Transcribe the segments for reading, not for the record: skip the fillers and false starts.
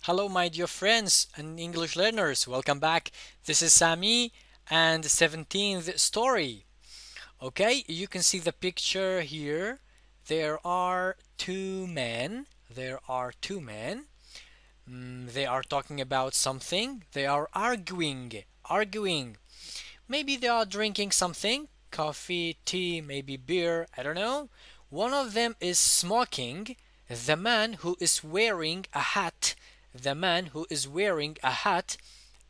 Hello, my dear friends and English learners. Welcome back. This is Sammy and 17th story. Okay, you can see the picture here. There are two men. There are two men. They are talking about something. They are arguing. Arguing. Maybe they are drinking something. Coffee, tea, maybe beer. I don't know. One of them is smoking. The man who is wearing a hat. The man who is wearing a hat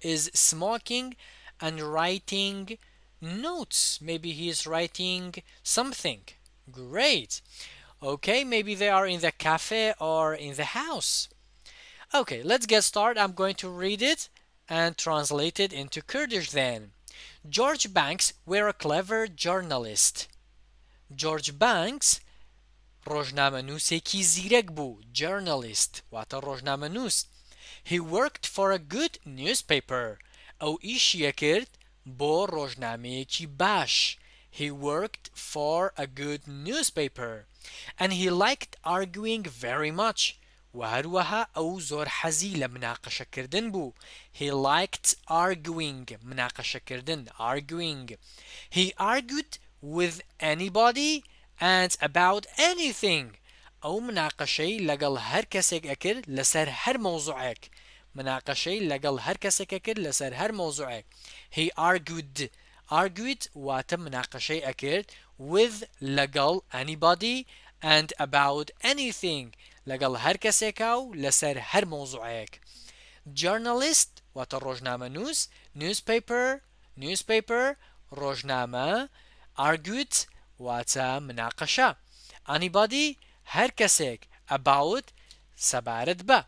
is smoking and writing notes. Maybe he is writing something. Great. Okay, maybe they are in the cafe or in the house. Okay, let's get started. I'm going to read it and translate it into Kurdish then. George Banks were a clever journalist. George Banks ڕۆژنامەنووسێکی زیرەک بوو. Journalist واتە ڕۆژنامەنووس. He worked for a good newspaper. ئەو ئیشیە کرد بۆ ڕۆژنامەیەکی باش. He worked for a good newspaper. And he liked arguing very much. وهروەها ئەو زۆر حەزی لە مناقەشەکردن بوو. He liked arguing مناقەشەکردن arguing. He argued with anybody and about anything. ئەو مناقەشەی لەگەڵ هەر کەسێک ئەکرد لەسەر هەر مۆزوعێک. مناقەشەی لەگەڵ هەر کەسێک ئەکرد لەسەر هەر مۆزوعێک. He argued. Argued واتە مناقەشەی ئەکرد with لەگەڵ anybody and about anything. لەگەڵ هەر کەسێکا و لەسەر هەر مۆزوعێک. Journalist واتە ڕۆژنامەنووس. Newspaper ڕۆژنامە. Argued واتە مناقەشە. Anybody هەر کەسێک. About سەبارەت بە.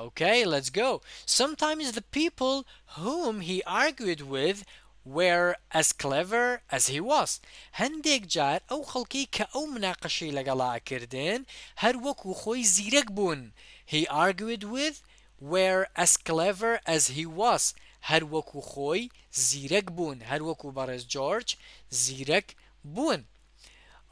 Okay, let's go. Sometimes the people whom he argued with were as clever as he was. هەندێک جار ئەو خەڵکی کە ئەو مناقەشەی لەگەڵا کردن هەر وەکو خۆی زیرەک بوون. He argued with were as clever as he was. هەر وەکو خۆی زیرەک بوون. هەر وەکو بەڕێز جۆرج زیرەک بوون.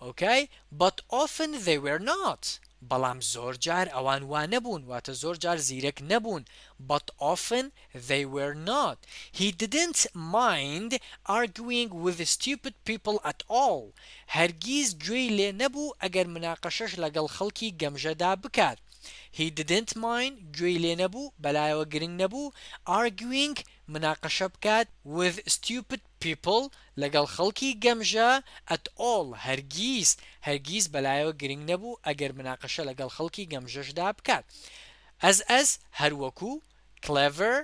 Okay, but often they were not. بەڵام زۆر جار ئەوان وا نەبوون واتە زۆر جار زیرەک نەبوون. But often they were not. He didn't mind arguing with stupid people at all. هەرگیز گوێی لێ نەبوو ئەگەر مناقەشەش لەگەڵ خەڵکی گەمژەدا بکات. He didn't mind گوێی لێ نەبوو بەلایەوە گرنگ نەبوو arguing مناقەشە بکات with stupid people لەگەڵ خەڵکی گەمژە at all هەرگیز بەلایەوە گرنگ نەبوو ئەگەر مناقەشە لەگەڵ خەڵکی گەمژەشدا بکات. as هەروەکو clever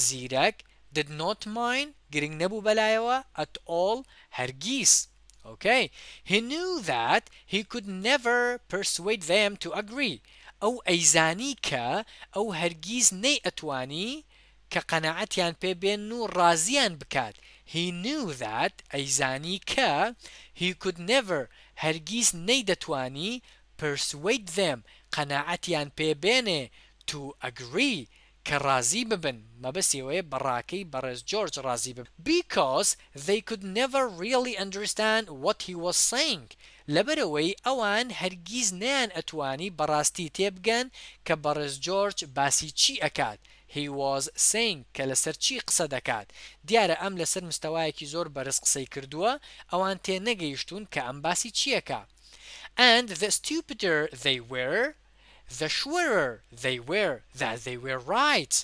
زیرەک did not mind گرنگ نەبوو بەلایەوە at all هەرگیز. Okay, he knew that he could never persuade them to agree. ئەو ئەیزانی کە ئەو هەرگیز نەی ئەتوانی کە قەناعەتیان پێ بێن و ڕازیان بکات. He knew that ئەیزانی کە he could never هەرگیز نەی دەتوانی persuade them قەناعەتیان پێ بێنێ to agree کە ڕازی ببن. مەبەستیەوەیە بەڕاکەی بەڕێز جۆرج ڕازی ببن. Because they could never really understand what he was saying. لەبەرەوەی ئەوان هەرگیز نەیان ئەتوانی بەڕاستی تێبگەن کە بەڕێز جۆرج باسی چی ئەکات. He was saying کە لەسەر چی قسە دەکات. دیارە ئەم لەسەر مستەوایەکی زۆر بەرز قسەی کردووە ئەوان تێ نەگەیشتون کە ئەم باسی چیەکە. And the stupider they were, the surer they were that they were right.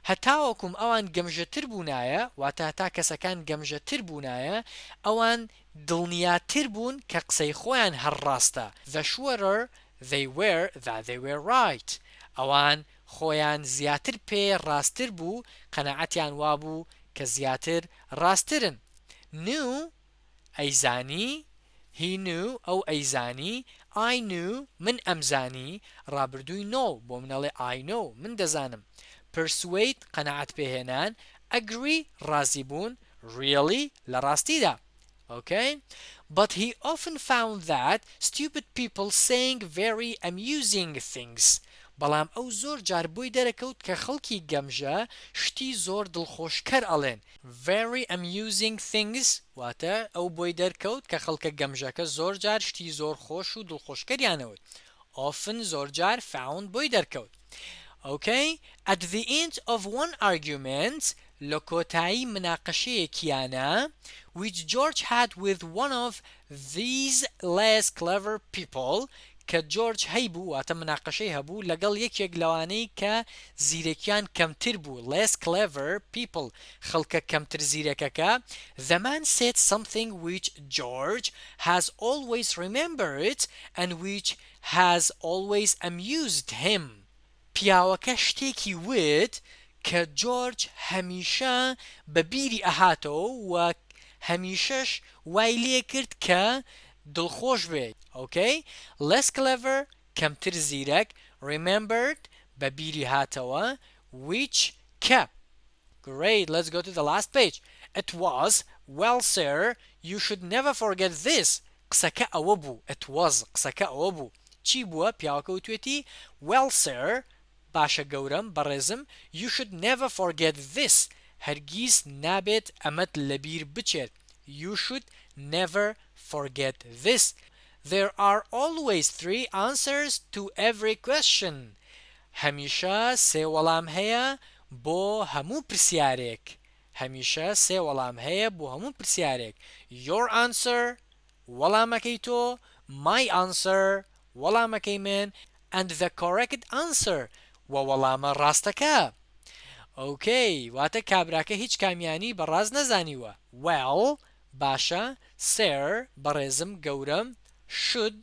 هەتاوەکوم ئەوان گەمژەتر بوونایە واتە هەتا کەسەکان گەمژەتر بوونایە ئەوان دڵنیاتر بوون کە قسەی خۆیان هەر ڕاستە. The surer they were that they were right. ئەوان خۆیان زیاتر پێ ڕاستتر بوو قەناعەتیان وابوو کە زیاتر ڕاستترن. Knew ئەیزانی. He knew ئەو ئەیزانی. I knew من ئەمزانی ڕابردووی know بۆ منەڵێ I know من دەزانم. Persuade قەناعەت پێهێنان. Agree ڕازی بوون. Really لە ڕاستیدا. Okay? But he often found that stupid people saying very amusing things. بەڵام ئەو زۆر جار بۆی دەرەکەوت کە خەڵکی گەمژە شتی زۆر دڵخۆشکەر ئەڵێن. Very amusing things واتە ئەو بۆی دەرکەوت کە خەڵکە گەمژەکە زۆر جار شتی زۆر خۆش و دڵخۆشکەریانەوت. Often زۆر جار found بۆی دەرکەوت. Okay? At the end of one argument, لکۆتایی مناقشەیەکیانە which George had with one of these less clever people کە جۆرج هەیبوو واتە مناقەشەی هەبوو لەگەڵ یەکێک لەوانەی کە زیرەکیان کەمتر بوو less clever people خەڵکە کەمتر زیرەکەکە the man said something which George has always remembered and which has always amused him پیاوەکە شتێکی وت کە جۆرج هەمیشە بە بیری ئەهاتەوە و هەمیشەش وای لێ کرد کە دڵخۆش بێت okay less clever کەمتر زیرەک remembered بە بیری هاتەوە which کە great let's go to the last page it was well sir you should never forget this قسەکە ئەوە بوو it was قسەکە ئەوە بوو چی بووە پیاوەکە وتوێتی well sir باشە گەورم بەڕێزم you should never forget this هەرگیز نابێت ئەمەت لەبیر بچێت you should never forget this there are always three answers to every question هەمیشە سێ وەڵام هەیە بۆ هەموو پرسیارێک هەمیشە سێ وەڵام هەیە بۆ هەموو پرسیارێک your answer وەڵامەکەی تۆ my answer وەڵامەکەی من and the correct answer وەڵامە ڕاستەکە okay واتە کابراکە هیچ کامیانی بەڕاست نەزانیوە well باشە sir بەڕێزم گەورم should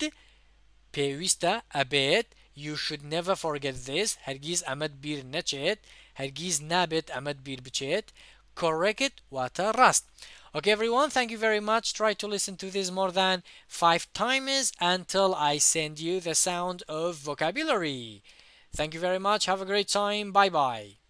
پێویستە ئەبێت you should never forget this هەرگیز ئەمەت بیر نەچێت هەرگیز نابێت ئەمەت بیر بچێت correct واتە ڕاست Okay everyone, thank you very much. Try to listen to this more than 5 times until I send you the sound of vocabulary. Thank you very much. Have a great time. Bye bye.